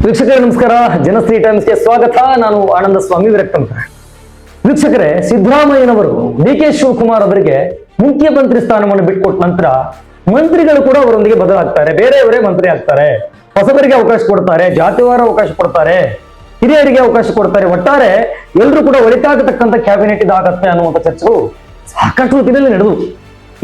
ವೀಕ್ಷಕರೇ ನಮಸ್ಕಾರ. ಜನಶ್ರೀ ಟೈಮ್ಸ್ಗೆ ಸ್ವಾಗತ. ನಾನು ಆನಂದ ಸ್ವಾಮಿ ವಿರಕ್ತಂತ. ವೀಕ್ಷಕರೇ, ಸಿದ್ದರಾಮಯ್ಯನವರು ಡಿ ಕೆ ಶಿವಕುಮಾರ್ ಅವರಿಗೆ ಮುಖ್ಯಮಂತ್ರಿ ಸ್ಥಾನವನ್ನು ಬಿಟ್ಟುಕೊಟ್ಟ ನಂತರ ಮಂತ್ರಿಗಳು ಕೂಡ ಅವರೊಂದಿಗೆ ಬದಲಾಗ್ತಾರೆ. ಬೇರೆಯವರೇ ಮಂತ್ರಿ ಆಗ್ತಾರೆ. ಹೊಸಬರಿಗೆ ಅವಕಾಶ ಕೊಡ್ತಾರೆ, ಜಾತಿವಾರ ಅವಕಾಶ ಕೊಡ್ತಾರೆ, ಹಿರಿಯರಿಗೆ ಅವಕಾಶ ಕೊಡ್ತಾರೆ. ಒಟ್ಟಾರೆ ಎಲ್ಲರೂ ಕೂಡ ಒಳಿತಾಗತಕ್ಕಂಥ ಕ್ಯಾಬಿನೆಟ್ ಇದಾಗತ್ತೆ ಅನ್ನುವಂಥ ಚರ್ಚೆಗಳು ಸಾಕಷ್ಟು ರೀತಿಯಲ್ಲಿ ನಡೆದು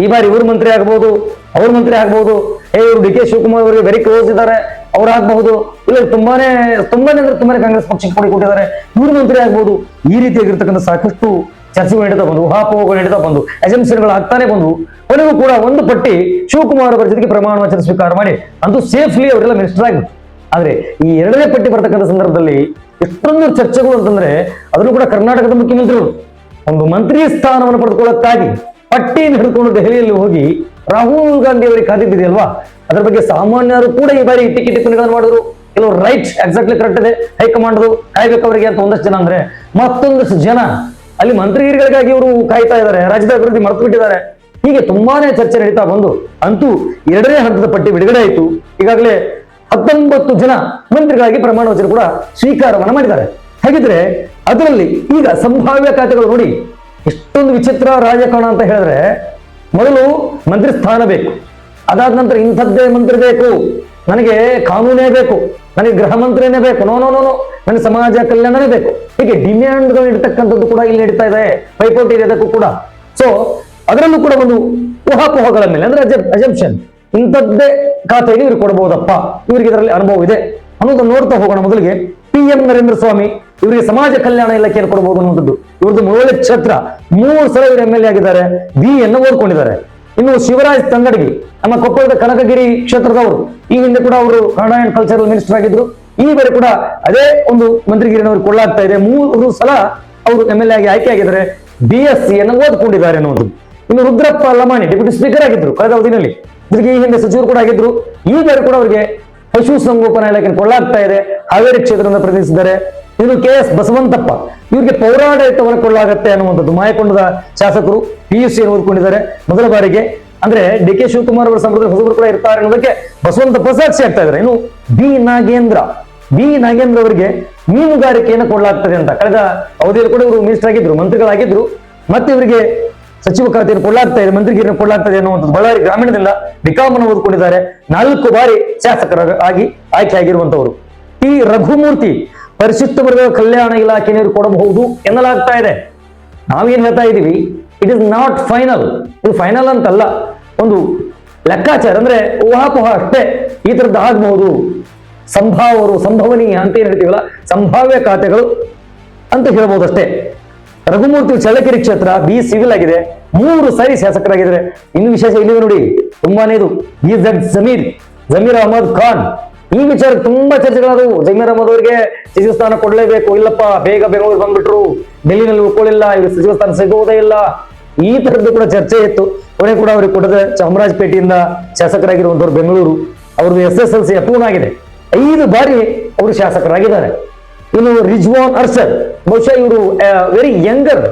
ಈ ಬಾರಿ ಇವರು ಮಂತ್ರಿ ಆಗಬಹುದು, ಅವ್ರ ಮಂತ್ರಿ ಆಗಬಹುದು, ಇವರು ಡಿ ಕೆ ಶಿವಕುಮಾರ್ ಅವರಿಗೆ ವೆರಿ ಕ್ಲೋಸ್ ಇದ್ದಾರೆ, ಅವ್ರು ಆಗಬಹುದು, ಇಲ್ಲ ತುಂಬಾನೇ ಅಂದ್ರೆ ತುಂಬಾನೇ ಕಾಂಗ್ರೆಸ್ ಪಕ್ಷಕ್ಕೆ ಕೊಟ್ಟಿದ್ದಾರೆ, ಇವರು ಮಂತ್ರಿ ಆಗ್ಬಹುದು. ಈ ರೀತಿಯಾಗಿರ್ತಕ್ಕಂಥ ಸಾಕಷ್ಟು ಚರ್ಚೆಗಳು ನಡೀತಾ ಬಂದು, ಊಹಾಪೋಹಗಳು ನಡೀತಾ ಬಂದು, ಅಸಂಪ್ಷನ್ಗಳು ಆಗ್ತಾನೆ ಬಂದು, ಕೊನೆಗೂ ಕೂಡ ಒಂದು ಪಟ್ಟಿ ಶಿವಕುಮಾರ್ ಅವರ ಜೊತೆಗೆ ಪ್ರಮಾಣ ವಚನ ಸ್ವೀಕಾರ ಮಾಡಿ ಅಂತೂ ಸೇಫ್ಲಿ ಅವರೆಲ್ಲ ಮಿನಿಸ್ಟರ್ ಆಗಿದ್ರು. ಆದ್ರೆ ಈ ಎರಡನೇ ಪಟ್ಟಿ ಬರ್ತಕ್ಕಂಥ ಸಂದರ್ಭದಲ್ಲಿ ಎಷ್ಟೊಂದು ಚರ್ಚೆಗಳು ಅಂತಂದ್ರೆ, ಅದನ್ನು ಕೂಡ ಕರ್ನಾಟಕದ ಮುಖ್ಯಮಂತ್ರಿಗಳು ಒಂದು ಮಂತ್ರಿ ಸ್ಥಾನವನ್ನು ಪಡೆದುಕೊಳ್ಳಕ್ಕಾಗಿ ಪಟ್ಟಿಯನ್ನು ಹಿಡ್ಕೊಂಡು ದೆಹಲಿಯಲ್ಲಿ ಹೋಗಿ ರಾಹುಲ್ ಗಾಂಧಿ ಅವರಿಗೆ ಕಾದಿದ್ದಿದೆಯಲ್ವಾ, ಅದರ ಬಗ್ಗೆ ಸಾಮಾನ್ಯರು ಕೂಡ ಈ ಬಾರಿ ಟಿಕೆಟ್ ಟಿಪ್ಪಣಿಗಳನ್ನು ಮಾಡಿದ್ರು. ಕೆಲವು ರೈಟ್ ಎಕ್ಸಾಕ್ಟ್ಲಿ ಕರೆಕ್ಟ್ ಇದೆ, ಹೈಕಮಾಂಡ್ ಕಾಯ್ಬೇಕು ಅವರಿಗೆ ಅಂತ ಒಂದಷ್ಟು ಜನ ಅಂದ್ರೆ, ಮತ್ತೊಂದಷ್ಟು ಜನ ಅಲ್ಲಿ ಮಂತ್ರಿಗಳಿಗಾಗಿ ಇವರು ಕಾಯ್ತಾ ಇದ್ದಾರೆ, ರಾಜ್ಯದ ಅಭಿವೃದ್ಧಿ ಮರೆತು ಬಿಟ್ಟಿದ್ದಾರೆ. ಹೀಗೆ ತುಂಬಾನೇ ಚರ್ಚೆ ನಡೀತಾ ಬಂದು ಅಂತೂ ಎರಡನೇ ಹಂತದ ಪಟ್ಟಿ ಬಿಡುಗಡೆ ಆಯಿತು. ಈಗಾಗಲೇ 19 ಜನ ಮಂತ್ರಿಗಳಾಗಿ ಪ್ರಮಾಣ ವಚನ ಕೂಡ ಸ್ವೀಕಾರವನ್ನ ಮಾಡಿದ್ದಾರೆ. ಹಾಗಿದ್ರೆ ಅದರಲ್ಲಿ ಈಗ ಸಂಭಾವ್ಯ ಖಾತೆಗಳು ನೋಡಿ ಎಷ್ಟೊಂದು ವಿಚಿತ್ರ ರಾಜಕಾರಣ ಅಂತ ಹೇಳಿದ್ರೆ, ಮೊದಲು ಮಂತ್ರಿ ಸ್ಥಾನ ಬೇಕು, ಅದಾದ ನಂತರ ಇಂಥದ್ದೇ ಮಂತ್ರಿ ಬೇಕು, ನನಗೆ ಕಾನೂನೇ ಬೇಕು, ನನಗೆ ಗೃಹ ಮಂತ್ರಿನೇ ಬೇಕು, ನೋ ನೋ ನೋ ನೋ ನನಗೆ ಸಮಾಜ ಕಲ್ಯಾಣನೇ ಬೇಕು. ಹೀಗೆ ಡಿಮ್ಯಾಂಡ್ಗಳು ಇಡ್ತಕ್ಕಂಥದ್ದು ಕೂಡ ಇಲ್ಲಿ ನಡೀತಾ ಇದೆ, ಪೈಪೋಟಿ ಇರೋದಕ್ಕೂ ಕೂಡ. ಸೊ ಅದರಲ್ಲೂ ಕೂಡ ಒಂದು ಊಹಾಪೋಹಗಳ ಮೇಲೆ ಅಂದ್ರೆ ಅಜಂಪ್ಷನ್, ಇಂಥದ್ದೇ ಖಾತೆಗೆ ಇವ್ರು ಕೊಡಬಹುದಪ್ಪ, ಇವರಿಗೆ ಇದರಲ್ಲಿ ಅನುಭವ ಇದೆ ಅನ್ನೋದನ್ನು ನೋಡ್ತಾ ಹೋಗೋಣ. ಮೊದಲಿಗೆ PM ನರೇಂದ್ರ ಸ್ವಾಮಿ ಇವರಿಗೆ ಸಮಾಜ ಕಲ್ಯಾಣ ಇಲಾಖೆಯನ್ನು ಕೊಡಬಹುದು ಅನ್ನುವಂಥದ್ದು ಇವ್ರದ್ದು ಮುಳುವಳ್ಳಿ ಕ್ಷೇತ್ರ. 3 ಸಲ ಇವರು MLA ಆಗಿದ್ದಾರೆ, ಬಿ ಅನ್ನು ಓದ್ಕೊಂಡಿದ್ದಾರೆ. ಇನ್ನು ಶಿವರಾಜ್ ತಂಗಡಗಿ ನಮ್ಮ ಕೊಪ್ಪಳದ ಕನಕಗಿರಿ ಕ್ಷೇತ್ರದವರು, ಈ ಹಿಂದೆ ಕೂಡ ಅವರು ಕನ್ನಡ ಅಂಡ್ ಕಲ್ಚರಲ್ ಮಿನಿಸ್ಟರ್ ಆಗಿದ್ರು. ಈ ಬಾರಿ ಕೂಡ ಅದೇ ಒಂದು ಮಂತ್ರಿಗಿರಿಯನ್ನು ಅವ್ರಿಗೆ ಕೊಳ್ಳಾಗ್ತಾ ಇದೆ. 3 ಸಲ ಅವರು MLA ಆಗಿ ಆಯ್ಕೆ ಆಗಿದ್ದಾರೆ, BSc ಅನ್ನು ಓದ್ಕೊಂಡಿದ್ದಾರೆ ಅನ್ನೋದು. ಇನ್ನು ರುದ್ರಪ್ಪ ಲಮಾಣಿ ಡೆಪ್ಯೂಟಿ ಸ್ಪೀಕರ್ ಆಗಿದ್ರು ಕಳೆದ ಅವಧಿನಲ್ಲಿ, ಜೊತೆಗೆ ಈ ಹಿಂದೆ ಸಚಿವರು ಕೂಡ ಆಗಿದ್ರು. ಈ ಬಾರಿ ಕೂಡ ಅವರಿಗೆ ಪಶು ಸಂಗೋಪನಾ ಇಲಾಖೆಯನ್ನು ಕೊಳ್ಳಾಗ್ತಾ ಇದೆ, ಹಾವೇರಿ ಕ್ಷೇತ್ರದಿಂದ ಪ್ರತಿನಿಧಿಸಿದ್ದಾರೆ. ಇನ್ನು KS ಬಸವಂತಪ್ಪ ಇವರಿಗೆ ಪೌರಾಡಳಿತವನ್ನು ಕೊಳ್ಳಾಗತ್ತೆ ಅನ್ನುವಂಥದ್ದು. ಮಾಯಕೊಂಡದ ಶಾಸಕರು PUC ಅನ್ನು ಓದ್ಕೊಂಡಿದ್ದಾರೆ ಮೊದಲ ಬಾರಿಗೆ. ಅಂದ್ರೆ ಡಿ ಕೆ ಶಿವಕುಮಾರ್ ಅವರ ಸಂಬಂಧದ ಹೊಸಬರು ಕೂಡ ಇರ್ತಾರೆ ಅನ್ನೋದಕ್ಕೆ ಬಸವಂತಪ್ಪ ಸಾಕ್ಷಿ ಆಗ್ತಾ ಇದ್ದಾರೆ. ಇನ್ನು ಬಿ ನಾಗೇಂದ್ರ ಅವರಿಗೆ ಮೀನುಗಾರಿಕೆಯನ್ನು ಕೊಳ್ಳಾಗ್ತದೆ ಅಂತ ಕಳೆದ ಅವಧಿಯಲ್ಲಿ ಕೂಡ ಇವರು ಮಿನಿಸ್ಟರ್ ಆಗಿದ್ರು, ಮಂತ್ರಿಗಳಾಗಿದ್ರು. ಮತ್ತೆ ಇವರಿಗೆ ಸಚಿವ ಖಾತೆಯನ್ನು ಕೊಳ್ಳಾಗ್ತಾ ಇದೆ, ಮಂತ್ರಿಗಿರಿಯನ್ನು ಕೊಳ್ಳಾಗ್ತದೆ ಅನ್ನುವಂಥದ್ದು. ಬಳ್ಳಾರಿ ಗ್ರಾಮೀಣದಿಂದ BCom ಅನ್ನು ಓದ್ಕೊಂಡಿದ್ದಾರೆ, 4 ಬಾರಿ ಶಾಸಕರಾಗಿ ಆಯ್ಕೆ ಆಗಿರುವಂತವರು. ಟಿ ರಘುಮೂರ್ತಿ ಪರಿಶಿಷ್ಟ ವರ್ಗದ ಕಲ್ಯಾಣ ಇಲಾಖೆಯನ್ನು ಕೊಡಬಹುದು ಎನ್ನಲಾಗ್ತಾ ಇದೆ. ನಾವೇನ್ ಹೇಳ್ತಾ ಇದೀವಿ, ಇಟ್ ಇಸ್ ನಾಟ್ ಫೈನಲ್. ಇದು ಫೈನಲ್ ಅಂತಲ್ಲ, ಒಂದು ಲೆಕ್ಕಾಚಾರ ಅಂದ್ರೆ ಊಹಾಪೋಹ ಅಷ್ಟೇ. ಈ ತರದ್ದು ಆಗಬಹುದು, ಸಂಭವನೀಯ ಅಂತ ಏನ್ ಹೇಳ್ತೀವಲ್ಲ, ಸಂಭಾವ್ಯ ಖಾತೆಗಳು ಅಂತ ಹೇಳ್ಬಹುದು ಅಷ್ಟೇ. ರಘುಮೂರ್ತಿ ಚಳ್ಳಕೆರೆ ಕ್ಷೇತ್ರ ಬಿ ಸಿವಿಲ್ ಆಗಿದೆ, 3 ಸಾರಿ ಶಾಸಕರಾಗಿದ್ದಾರೆ. ಇನ್ನು ವಿಶೇಷ ಇಲ್ಲಿದೆ ನೋಡಿ, ತುಂಬಾನೇ ಇದು ಜಮೀರ್ ಅಹಮದ್ ಖಾನ್. ಈ ವಿಚಾರ ತುಂಬಾ ಚರ್ಚೆಗಳಾದವು. ಜಮೀರ್ ಅಹಮದ್ ಅವರಿಗೆ ಸಚಿವ ಸ್ಥಾನ ಕೊಡ್ಲೇಬೇಕು, ಇಲ್ಲಪ್ಪ ಬೇಗ ಬೆಂಗಳೂರು ಬಂದ್ಬಿಟ್ರು, ಡೆಲ್ಲಿನಲ್ಲಿ ಉಳ್ಕೊಳ್ಳಿಲ್ಲ, ಇವ್ರಿಗೆ ಸಚಿವ ಸ್ಥಾನ ಸಿಗುವುದೇ ಇಲ್ಲ, ಈ ತರದ್ದು ಕೂಡ ಚರ್ಚೆ ಇತ್ತು. ಕೊನೆ ಕೂಡ ಅವ್ರಿಗೆ ಕೊಡದೆ ಚಾಮರಾಜಪೇಟೆಯಿಂದ ಶಾಸಕರಾಗಿರುವಂತವ್ರು ಬೆಂಗಳೂರು, ಅವ್ರದ್ದು SSLC ಅಪೂರ್ಣ ಆಗಿದೆ, 5 ಬಾರಿ ಅವರು ಶಾಸಕರಾಗಿದ್ದಾರೆ. ಇನ್ನು ರಿಜ್ವಾನ್ ಅರ್ಷದ್, ಬಹುಶಃ ಇವರು ವೆರಿ ಯಂಗರ್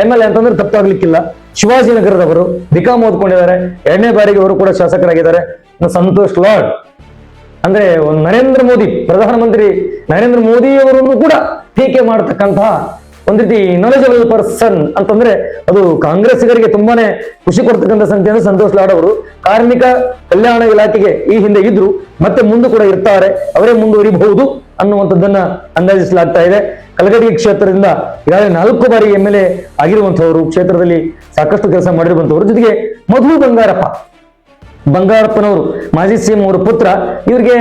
MLA ಅಂತಂದ್ರೆ ತಪ್ಪಾಗ್ಲಿಕ್ಕಿಲ್ಲ. ಶಿವಾಜಿನಗರದವರು, BCom ಓದ್ಕೊಂಡಿದ್ದಾರೆ, 2ನೇ ಬಾರಿಗೆ ಅವರು ಕೂಡ ಶಾಸಕರಾಗಿದ್ದಾರೆ. ಇನ್ನು ಸಂತೋಷ್ ಲಾಡ್ ಅಂದ್ರೆ ಪ್ರಧಾನಮಂತ್ರಿ ನರೇಂದ್ರ ಮೋದಿ ಅವರನ್ನು ಕೂಡ ಟೀಕೆ ಮಾಡತಕ್ಕಂತಹ ಒಂದ್ ರೀತಿ ನಾಲೆಜಬಲ್ ಪರ್ಸನ್ ಅಂತಂದ್ರೆ ಅದು ಕಾಂಗ್ರೆಸ್ಸಿಗರಿಗೆ ತುಂಬಾನೇ ಖುಷಿ ಕೊಡ್ತಕ್ಕಂಥ ಸಂಖ್ಯೆ ಅಂದ್ರೆ ಸಂತೋಷ್ ಲಾಡ್ ಅವರು. ಕಾರ್ಮಿಕ ಕಲ್ಯಾಣ ಇಲಾಖೆಗೆ ಈ ಹಿಂದೆ ಇದ್ರು, ಮತ್ತೆ ಮುಂದೆ ಕೂಡ ಇರ್ತಾರೆ, ಅವರೇ ಮುಂದುವರಿಬಹುದು ಅನ್ನುವಂಥದ್ದನ್ನ ಅಂದಾಜಿಸಲಾಗ್ತಾ ಇದೆ. ಕಲಗಡಿ ಕ್ಷೇತ್ರದಿಂದ ಈಗಾಗಲೇ 4 ಬಾರಿ MLA ಆಗಿರುವಂತಹವರು, ಕ್ಷೇತ್ರದಲ್ಲಿ ಸಾಕಷ್ಟು ಕೆಲಸ ಮಾಡಿರುವಂತವರು. ಜೊತೆಗೆ ಮಧು ಬಂಗಾರಪ್ಪನವರು ಮಾಜಿ CM ಅವರ ಪುತ್ರ. ಇವರಿಗೆ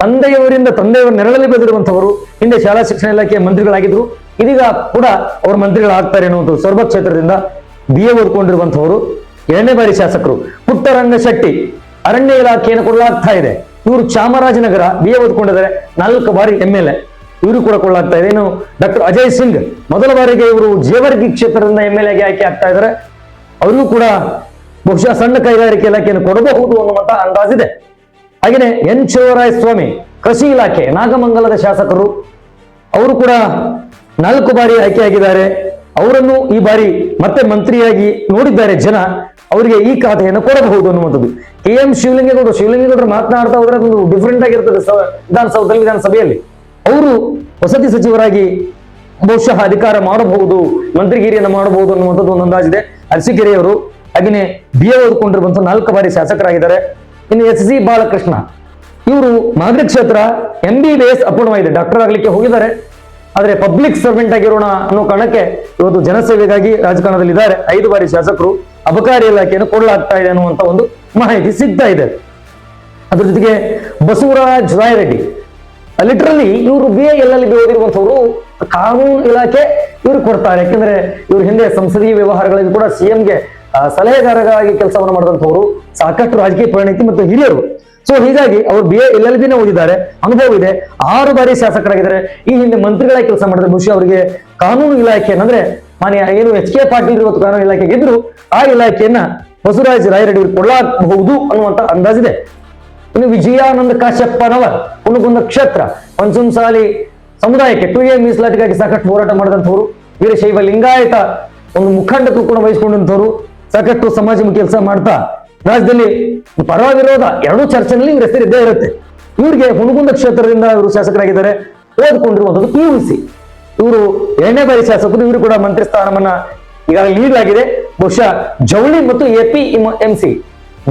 ತಂದೆಯವರ ನೆರಳಲ್ಲಿ ಬೆಳೆದಿರುವಂತವರು, ಹಿಂದೆ ಶಾಲಾ ಶಿಕ್ಷಣ ಇಲಾಖೆಯ ಮಂತ್ರಿಗಳಾಗಿದ್ರು, ಇದೀಗ ಕೂಡ ಅವರು ಮಂತ್ರಿಗಳಾಗ್ತಾರೆ ಅನ್ನುವಂಥದ್ದು. ಸೊರಬ ಕ್ಷೇತ್ರದಿಂದ BA ಓದ್ಕೊಂಡಿರುವಂತವರು, 2ನೇ ಬಾರಿ ಶಾಸಕರು. ಪುಟ್ಟರಂಗ ಶೆಟ್ಟಿ ಅರಣ್ಯ ಇಲಾಖೆಯನ್ನು ಕೊಡಲಾಗ್ತಾ ಇದೆ. ಇವರು ಚಾಮರಾಜನಗರ BA ಓದ್ಕೊಂಡಿದ್ದಾರೆ, 4 ಬಾರಿ MLA, ಇವರು ಕೂಡ ಕೊಳ್ಳಾಗ್ತಾ ಇದೆ. ಇನ್ನು ಡಾಕ್ಟರ್ ಅಜಯ್ ಸಿಂಗ್ ಮೊದಲ ಬಾರಿಗೆ ಇವರು ಜೇವರ್ಗಿ ಕ್ಷೇತ್ರದಿಂದ MLA ಆಗಿ ಆಯ್ಕೆ ಆಗ್ತಾ ಇದ್ದಾರೆ. ಅವರಿಗೂ ಕೂಡ ಬಹುಶಃ ಸಣ್ಣ ಕೈಗಾರಿಕೆ ಇಲಾಖೆಯನ್ನು ಕೊಡಬಹುದು ಅನ್ನುವಂತ ಅಂದಾಜಿದೆ. ಹಾಗೆಯೇ N ಶಿವರಾಯಸ್ವಾಮಿ ಕೃಷಿ ಇಲಾಖೆ ನಾಗಮಂಗಲದ ಶಾಸಕರು, ಅವರು ಕೂಡ 4 ಬಾರಿ ಆಯ್ಕೆಯಾಗಿದ್ದಾರೆ. ಅವರನ್ನು ಈ ಬಾರಿ ಮತ್ತೆ ಮಂತ್ರಿಯಾಗಿ ನೋಡಿದ್ದಾರೆ ಜನ. ಅವರಿಗೆ ಈ ಖಾತೆಯನ್ನು ಕೊಡಬಹುದು ಅನ್ನುವಂಥದ್ದು. KM ಶಿವಲಿಂಗೇಗೌಡರು ಮಾತನಾಡ್ತಾ ಹೋದ್ರೆ ಅದೊಂದು ಡಿಫ್ರೆಂಟ್ ಆಗಿರ್ತದೆ ವಿಧಾನಸಭೆಯಲ್ಲಿ. ಅವರು ವಸತಿ ಸಚಿವರಾಗಿ ಬಹುಶಃ ಅಧಿಕಾರ ಮಾಡಬಹುದು, ಮಂತ್ರಿಗಿರಿಯನ್ನು ಮಾಡಬಹುದು ಅನ್ನುವಂಥದ್ದು ಒಂದು ಅಂದಾಜಿದೆ. ಅರಸೀಕೆರೆಯವರು ಹಾಗೆಯೇ BA ಓದ್ಕೊಂಡಿರುವಂತಹ 4 ಬಾರಿ ಶಾಸಕರಾಗಿದ್ದಾರೆ. ಇನ್ನು SC ಬಾಲಕೃಷ್ಣ ಇವರು ಮಾಗಡಿ ಕ್ಷೇತ್ರ MBBS ಅಪೂರ್ಣವಾಗಿದೆ, ಡಾಕ್ಟರ್ ಆಗ್ಲಿಕ್ಕೆ ಹೋಗಿದ್ದಾರೆ. ಆದ್ರೆ ಪಬ್ಲಿಕ್ ಸರ್ವೆಂಟ್ ಆಗಿರೋಣ ಅನ್ನೋ ಕಾರಣಕ್ಕೆ ಇವತ್ತು ಜನಸೇವೆಗಾಗಿ ರಾಜಕಾರಣದಲ್ಲಿ ಇದ್ದಾರೆ. 5 ಬಾರಿ ಶಾಸಕರು. ಅಬಕಾರಿ ಇಲಾಖೆಯನ್ನು ಕೊಡಲಾಗ್ತಾ ಇದೆ ಅನ್ನುವಂತ ಒಂದು ಮಾಹಿತಿ ಸಿಗ್ತಾ ಇದೆ. ಅದ್ರ ಜೊತೆಗೆ ಬಸವರಾಜ್ ರಾಯರೆಡ್ಡಿ ಲಿಟ್ರಲಿ ಇವರು BA LLB ಓದಿರುವಂತವರು ಕಾನೂನು ಇಲಾಖೆ ಇವ್ರು ಕೊಡ್ತಾರೆ. ಯಾಕೆಂದ್ರೆ ಇವ್ರ ಹಿಂದೆ ಸಂಸದೀಯ ವ್ಯವಹಾರಗಳಲ್ಲಿ ಕೂಡ CMಗೆ ಸಲಹೆಗಾರರಾಗಿ ಕೆಲಸವನ್ನು ಮಾಡಿದಂಥವ್ರು, ಸಾಕಷ್ಟು ರಾಜಕೀಯ ಪರಿಣಿತಿ ಮತ್ತು ಹಿರಿಯರು. ಸೊ ಹೀಗಾಗಿ ಅವರು BA LLB ಓದಿದ್ದಾರೆ, ಅನುಭವ ಇದೆ. 6 ಬಾರಿ ಶಾಸಕರಾಗಿದ್ದಾರೆ. ಈ ಹಿಂದೆ ಮಂತ್ರಿಗಳಾಗಿ ಕೆಲಸ ಮಾಡಿದ್ರೆ ಬಹುಶಃ ಅವರಿಗೆ ಕಾನೂನು ಇಲಾಖೆ ಅಂದ್ರೆ ಮಾನ್ಯ ಏನು HK ಪಾಟೀಲ್ ಇವತ್ತು ಕಾನೂನು ಇಲಾಖೆಗೆ ಇದ್ರು, ಆ ಇಲಾಖೆಯನ್ನ ಬಸವರಾಜ ರಾಯರೆಡ್ಡಿ ಕೊಡಲಾಗಬಹುದು ಅನ್ನುವಂತ ಅಂದಾಜಿದೆ. ಇನ್ನು ವಿಜಯಾನಂದ ಕಾಶ್ಯಪ್ಪನವರ್ ಹುಣಗುಂದ ಕ್ಷೇತ್ರ ಪಂಚಮಸಾಲಿ ಸಮುದಾಯಕ್ಕೆ 2A ಮೀಸಲಾತಿಗಾಗಿ ಸಾಕಷ್ಟು ಹೋರಾಟ ಮಾಡಿದಂಥವ್ರು, ವೀರಶೈವ ಲಿಂಗಾಯತ ಒಂದು ಮುಖಂಡತ್ವ ಕೂಡ ವಹಿಸಿಕೊಂಡಂಥವ್ರು, ಸಾಕಷ್ಟು ಸಮಾಜಮುಖಿ ಕೆಲಸ ಮಾಡ್ತಾ ರಾಜ್ಯದಲ್ಲಿ ಪರ ವಿರೋಧ ಎರಡೂ ಚರ್ಚೆನಲ್ಲಿ ಇವ್ರ ಹೆಸರು ಇದ್ದೇ ಇರುತ್ತೆ. ಇವ್ರಿಗೆ ಹುಣಗುಂದ ಕ್ಷೇತ್ರದಿಂದ ಇವರು ಶಾಸಕರಾಗಿದ್ದಾರೆ. ಓದ್ಕೊಂಡಿರುವಂಥದ್ದು PUC. ಇವರು 2ನೇ ಬಾರಿ ಶಾಸಕರು. ಇವರು ಕೂಡ ಮಂತ್ರಿ ಸ್ಥಾನವನ್ನ ಈಗಾಗಲೇ ನೀಡಲಾಗಿದೆ. ಬಹುಶಃ ಜವಳಿ ಮತ್ತು APMC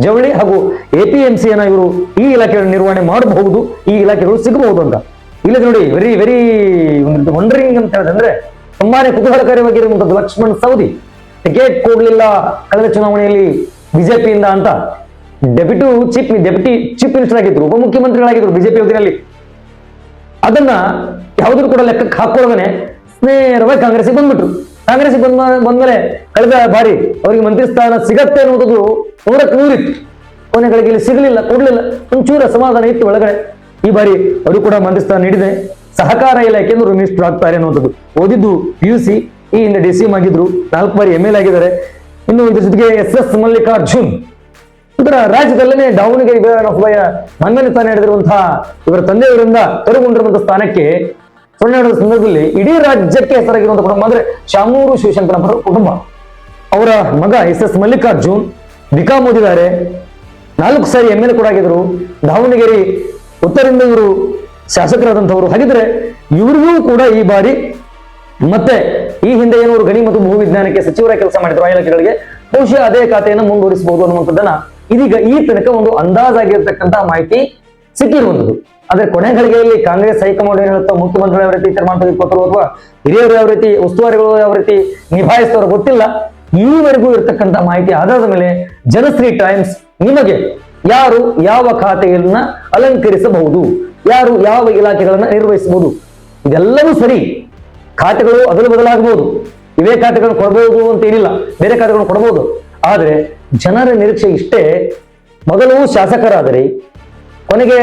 ಜವಳಿ ಹಾಗೂ APMC ಅನ್ನ ಇವರು ಈ ಇಲಾಖೆಗಳ ನಿರ್ವಹಣೆ ಮಾಡಬಹುದು, ಈ ಇಲಾಖೆಗಳು ಸಿಗಬಹುದು ಅಂತ. ಇಲ್ಲಿ ನೋಡಿ ವೆರಿ ವಂಡರಿಂಗ್ ಅಂತ ಹೇಳಿದ್ರೆ ತುಂಬಾನೇ ಕುತೂಹಲಕಾರಿಯಾಗಿರುವಂತದ್ದು. ಲಕ್ಷ್ಮಣ್ ಸವದಿ ಟಿಕೆಟ್ ಕೊಡ್ಲಿಲ್ಲ ಕಳೆದ ಚುನಾವಣೆಯಲ್ಲಿ ಬಿಜೆಪಿಯಿಂದ ಅಂತ ಡೆಪ್ಯೂಟಿ ಚೀಫ್ ಮಿನಿಸ್ಟರ್ ಆಗಿದ್ರು, ಉಪಮುಖ್ಯಮಂತ್ರಿಗಳಾಗಿದ್ರು ಬಿಜೆಪಿ ಅವಧಿಯಲ್ಲಿ. ಅದನ್ನ ಯಾವುದ್ರು ಕೂಡ ಲೆಕ್ಕಕ್ಕೆ ಹಾಕೊಳ್ಳೋದನೆ ನೇರವಾಗಿ ಕಾಂಗ್ರೆಸ್ಗೆ ಬಂದ್ಬಿಟ್ರು. ಕಾಂಗ್ರೆಸ್ಗೆ ಬಂದ್ಮೇಲೆ ಕಳೆದ ಬಾರಿ ಅವರಿಗೆ ಮಂತ್ರಿ ಸ್ಥಾನ ಸಿಗತ್ತೆ ಅನ್ನೋದು 100ಕ್ಕೆ 100 ಇತ್ತು. ಕೊನೆಗಳಿಗೆ ಇಲ್ಲಿ ಸಿಗಲಿಲ್ಲ, ಕೊಡ್ಲಿಲ್ಲ, ಒಂಚೂರ ಸಮಾಧಾನ ಇತ್ತು ಒಳಗಡೆ. ಈ ಬಾರಿ ಅವರು ಕೂಡ ಮಂತ್ರಿ ಸ್ಥಾನ ನೀಡಿದೆ. ಸಹಕಾರ ಇಲಾಖೆಯನ್ನು ಮಿನಿಸ್ಟರ್ ಆಗ್ತಾರೆ ಅನ್ನುವಂಥದ್ದು. ಓದಿದ್ದು PUC, ಈ ಹಿಂದೆ DCM ಆಗಿದ್ರು, 4 ಬಾರಿ ML ಆಗಿದ್ದಾರೆ. ಇನ್ನು ಇದ್ರ ಜೊತೆಗೆ SS ಮಲ್ಲಿಕಾರ್ಜುನ್ ಇದರ ರಾಜ್ಯದಲ್ಲೇ ದಾವಣಗೆರೆ ಮೊನ್ನೆ ತಾನೇ ನಡೆದಿರುವಂತಹ ಇವರ ತಂದೆಯವರಿಂದ ತೆರವುಗೊಂಡಿರುವಂತಹ ಸ್ಥಾನಕ್ಕೆ ಸುಳ್ಳು ಸಂದರ್ಭದಲ್ಲಿ ಇಡೀ ರಾಜ್ಯಕ್ಕೆ ಹೆಸರಾಗಿರುವಂತಹ ಕುಟುಂಬ ಅಂದ್ರೆ ಶಾಮೂರು ಶಿವಶಂಕರಪ್ಪರ ಕುಟುಂಬ. ಅವರ ಮಗ SS ಮಲ್ಲಿಕಾರ್ಜುನ್ BCom ಓದಿದ್ದಾರೆ, 4 ಸಾರಿ ML ಕೂಡ ಆಗಿದ್ರು. ದಾವಣಗೆರೆ ಉತ್ತರದಿಂದ ಇವರು ಶಾಸಕರಾದಂಥವ್ರು. ಹಾಗಿದ್ರೆ ಇವರಿಗೂ ಕೂಡ ಈ ಬಾರಿ ಮತ್ತೆ ಈ ಹಿಂದೆ ಏನವರು ಗಣಿ ಮತ್ತು ಭೂವಿಜ್ಞಾನಕ್ಕೆ ಸಚಿವರ ಕೆಲಸ ಮಾಡಿದ್ರು ಆ ಇಲಾಖೆಗಳಿಗೆ, ಬಹುಶಃ ಅದೇ ಖಾತೆಯನ್ನು ಮುಂದುವರಿಸಬಹುದು ಅನ್ನುವಂಥದ್ದನ್ನ ಇದೀಗ ಈ ತನಕ ಒಂದು ಅಂದಾಜಾಗಿರ್ತಕ್ಕಂತಹ ಮಾಹಿತಿ ಸಿಕ್ಕಿರುವಂಥದ್ದು. ಆದ್ರೆ ಕೊನೆ ಗಳಿಗೆಯಲ್ಲಿ ಕಾಂಗ್ರೆಸ್ ಹೈಕಮಾಂಡ್ ಏನ್ ಹೇಳುತ್ತೋ, ಮುಖ್ಯಮಂತ್ರಿಗಳು ಯಾವ ರೀತಿ ತೀರ್ಮಾನ ಕೊಟ್ಟರು ಅಥವಾ ಹಿರಿಯರು ಯಾವ ರೀತಿ, ಉಸ್ತುವಾರಿಗಳು ಯಾವ ರೀತಿ ನಿಭಾಯಿಸ್ತವ್ರು ಗೊತ್ತಿಲ್ಲ. ಈವರೆಗೂ ಇರ್ತಕ್ಕಂಥ ಮಾಹಿತಿ ಆಧಾರದ ಮೇಲೆ ಜನಶ್ರೀ ಟೈಮ್ಸ್ ನಿಮಗೆ ಯಾರು ಯಾವ ಖಾತೆಯನ್ನ ಅಲಂಕರಿಸಬಹುದು, ಯಾರು ಯಾವ ಇಲಾಖೆಗಳನ್ನ ನಿರ್ವಹಿಸಬಹುದು, ಇದೆಲ್ಲವೂ ಸರಿ. ಖಾತೆಗಳು ಅದಲು ಬದಲಾಗಬಹುದು, ಇವೇ ಖಾತೆಗಳನ್ನು ಕೊಡಬಹುದು ಅಂತ ಏನಿಲ್ಲ, ಬೇರೆ ಖಾತೆಗಳನ್ನು ಕೊಡಬಹುದು. ಆದ್ರೆ ಜನರ ನಿರೀಕ್ಷೆ ಇಷ್ಟೇ, ಮೊದಲು ಶಾಸಕರಾದರೆ ಕೊನೆಗೆ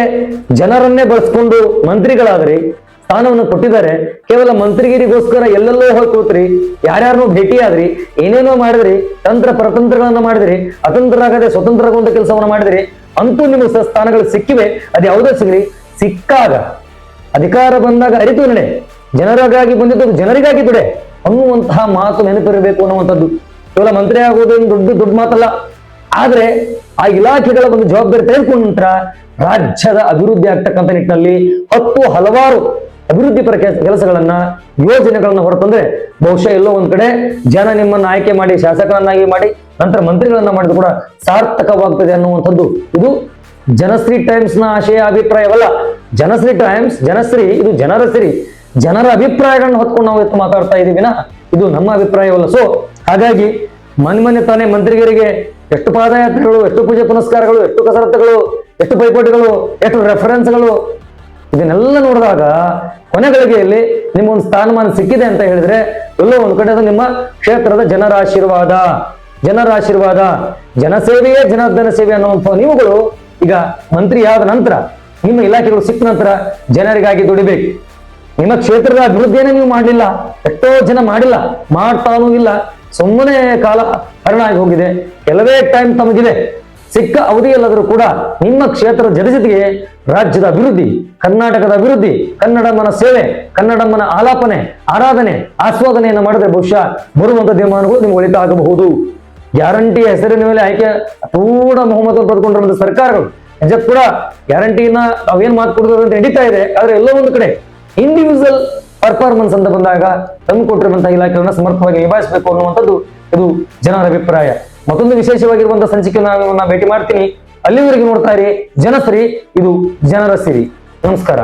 ಜನರನ್ನೇ ಬಳಸ್ಕೊಂಡು ಮಂತ್ರಿಗಳಾದರೆ ಸ್ಥಾನವನ್ನು ಕೊಟ್ಟಿದ್ದಾರೆ. ಕೇವಲ ಮಂತ್ರಿಗಿರಿಗೋಸ್ಕರ ಎಲ್ಲೆಲ್ಲೋ ಹೋಗಿ ಕೂತ್ರಿ, ಯಾರ್ಯಾರನ್ನೂ ಭೇಟಿ ಆದ್ರಿ, ಏನೇನೋ ಮಾಡಿದ್ರಿ, ತಂತ್ರ ಪರತಂತ್ರಗಳನ್ನ ಮಾಡಿದ್ರಿ, ಅತಂತ್ರರಾಗದೆ ಸ್ವತಂತ್ರಗೊಂಡ ಕೆಲಸವನ್ನು ಮಾಡಿದ್ರಿ, ಅಂತೂ ನಿಮಗೆ ಸ್ಥಾನಗಳು ಸಿಕ್ಕಿವೆ. ಅದು ಯಾವುದೇ ಸಿಗ್ರಿ, ಸಿಕ್ಕಾಗ ಅಧಿಕಾರ ಬಂದಾಗ ಅರಿತು ನಡೆ, ಜನರಿಗಾಗಿ ಬಂದಿದ್ದು ಜನರಿಗಾಗಿ ದುಡೆ ಅನ್ನುವಂತಹ ಮಾತು ನೆನಪಿರಬೇಕು ಅನ್ನುವಂಥದ್ದು. ಕೇವಲ ಮಂತ್ರಿ ಆಗೋದು ದೊಡ್ಡ ಮಾತಲ್ಲ. ಆದ್ರೆ ಆ ಇಲಾಖೆಗಳ ಒಂದು ಜವಾಬ್ದಾರಿ ತೆಗೆದುಕೊಂಡ ನಂತರ ರಾಜ್ಯದ ಅಭಿವೃದ್ಧಿ ಆಗ್ತಕ್ಕಂಥ ನಿಟ್ಟಿನಲ್ಲಿ ಹಲವಾರು ಅಭಿವೃದ್ಧಿ ಪರ ಕೆಲಸಗಳನ್ನ, ಯೋಜನೆಗಳನ್ನ ಹೊರತಂದ್ರೆ ಬಹುಶಃ ಎಲ್ಲೋ ಒಂದ್ ಕಡೆ ಜನ ನಿಮ್ಮನ್ನ ಆಯ್ಕೆ ಮಾಡಿ ಶಾಸಕರನ್ನಾಗಿ ಮಾಡಿ ನಂತರ ಮಂತ್ರಿಗಳನ್ನ ಮಾಡಿದ್ರು ಕೂಡ ಸಾರ್ಥಕವಾಗ್ತದೆ ಅನ್ನುವಂಥದ್ದು ಇದು ಜನಶ್ರೀ ಟೈಮ್ಸ್ ನ ಆಶಯ, ಅಭಿಪ್ರಾಯವಲ್ಲ. ಜನಶ್ರೀ ಟೈಮ್ಸ್, ಜನಶ್ರೀ ಇದು ಜನರ ಸಿರಿ, ಜನರ ಅಭಿಪ್ರಾಯಗಳನ್ನ ಹೊತ್ಕೊಂಡು ನಾವು ಎತ್ತು ಮಾತಾಡ್ತಾ ಇದೀವಿನ, ಇದು ನಮ್ಮ ಅಭಿಪ್ರಾಯವಲ್ಲ. ಸೊ ಹಾಗಾಗಿ ಮೊನ್ನೆ ತಾನೇ ಮಂತ್ರಿಗರಿಗೆ ಎಷ್ಟು ಪಾದಯಾತ್ರೆಗಳು, ಎಷ್ಟು ಪೂಜೆ ಪುನಸ್ಕಾರಗಳು, ಎಷ್ಟು ಕಸರತ್ತುಗಳು, ಎಷ್ಟು ಪೈಪೋಟಿಗಳು, ಎಷ್ಟು ರೆಫರೆನ್ಸ್ಗಳು, ಇದನ್ನೆಲ್ಲ ನೋಡಿದಾಗ ಕೊನೆಗಳಿಗೆಯಲ್ಲಿ ನಿಮ್ಗೊಂದು ಸ್ಥಾನಮಾನ ಸಿಕ್ಕಿದೆ ಅಂತ ಹೇಳಿದ್ರೆ ಎಲ್ಲೋ ಒಂದು ಕಡೆ ಅದು ನಿಮ್ಮ ಕ್ಷೇತ್ರದ ಜನರ ಆಶೀರ್ವಾದ, ಜನಸೇವೆಯೇ ಜನಾರ್ದನ ಸೇವೆ ಅನ್ನುವಂಥ ನೀವುಗಳು ಈಗ ಮಂತ್ರಿ ಆದ ನಂತರ, ನಿಮ್ಮ ಇಲಾಖೆಗಳು ಸಿಕ್ಕ ನಂತರ ಜನರಿಗಾಗಿ ದುಡಿಬೇಕು. ನಿಮ್ಮ ಕ್ಷೇತ್ರದ ಅಭಿವೃದ್ಧಿಯನ್ನೇ ನೀವು ಮಾಡಲಿಲ್ಲ, ಎಷ್ಟೋ ಜನ ಮಾಡಿಲ್ಲ, ಮಾಡ್ತಾನೂ ಇಲ್ಲ, ಸುಮ್ಮನೆ ಕಾಲ ಹರಣ ಆಗಿ ಹೋಗಿದೆ. ಕೆಲವೇ ಟೈಮ್ ತಮಗಿದೆ, ಸಿಕ್ಕ ಅವಧಿಯಲ್ಲಾದರೂ ಕೂಡ ನಿಮ್ಮ ಕ್ಷೇತ್ರದ ಜೊತೆಗೆ ರಾಜ್ಯದ ಅಭಿವೃದ್ಧಿ, ಕರ್ನಾಟಕದ ಅಭಿವೃದ್ಧಿ, ಕನ್ನಡಮ್ಮನ ಸೇವೆ, ಕನ್ನಡಮ್ಮನ ಆಲಾಪನೆ, ಆರಾಧನೆ, ಆಸ್ವಾದನೆಯನ್ನು ಮಾಡಿದ್ರೆ ಬಹುಶಃ ಬರುವಂತ ದಿನಮಾನಗಳು ನಿಮ್ಗೆ ಒಳಿತಾಗಬಹುದು. ಗ್ಯಾರಂಟಿ ಹೆಸರಿನ ಮೇಲೆ ಆಯ್ಕೆ ಕೂಡ ಬಹುಮತ ಪಡೆದುಕೊಂಡಿರುವಂತಹ ಸರ್ಕಾರಗಳು ನಿಜಕ್ಕೂ ಕೂಡ ಗ್ಯಾರಂಟಿನ ನಾವೇನ್ ಮಾತು ಕೊಡೋದು ಅಂತ ನಡೀತಾ ಇದೆ. ಆದ್ರೆ ಎಲ್ಲೋ ಒಂದು ಕಡೆ ಇಂಡಿವಿಜುವಲ್ ಪರ್ಫಾರ್ಮೆನ್ಸ್ ಅಂತ ಬಂದಾಗ ತಂದು ಕೊಟ್ಟಿರುವಂತಹ ಇಲಾಖೆಗಳನ್ನ ಸಮರ್ಥವಾಗಿ ನಿಭಾಯಿಸಬೇಕು ಅನ್ನುವಂಥದ್ದು ಇದು ಜನರ ಅಭಿಪ್ರಾಯ. ಮತ್ತೊಂದು ವಿಶೇಷವಾಗಿರುವಂತಹ ಸಂಚಿಕೆ ನಾನು ಭೇಟಿ ಮಾಡ್ತೀನಿ. ಅಲ್ಲಿವರೆಗೆ ನೋಡ್ತಾ ಇರಿ ಜನಶ್ರೀ, ಇದು ಜನರ ಸಿರಿ. ನಮಸ್ಕಾರ.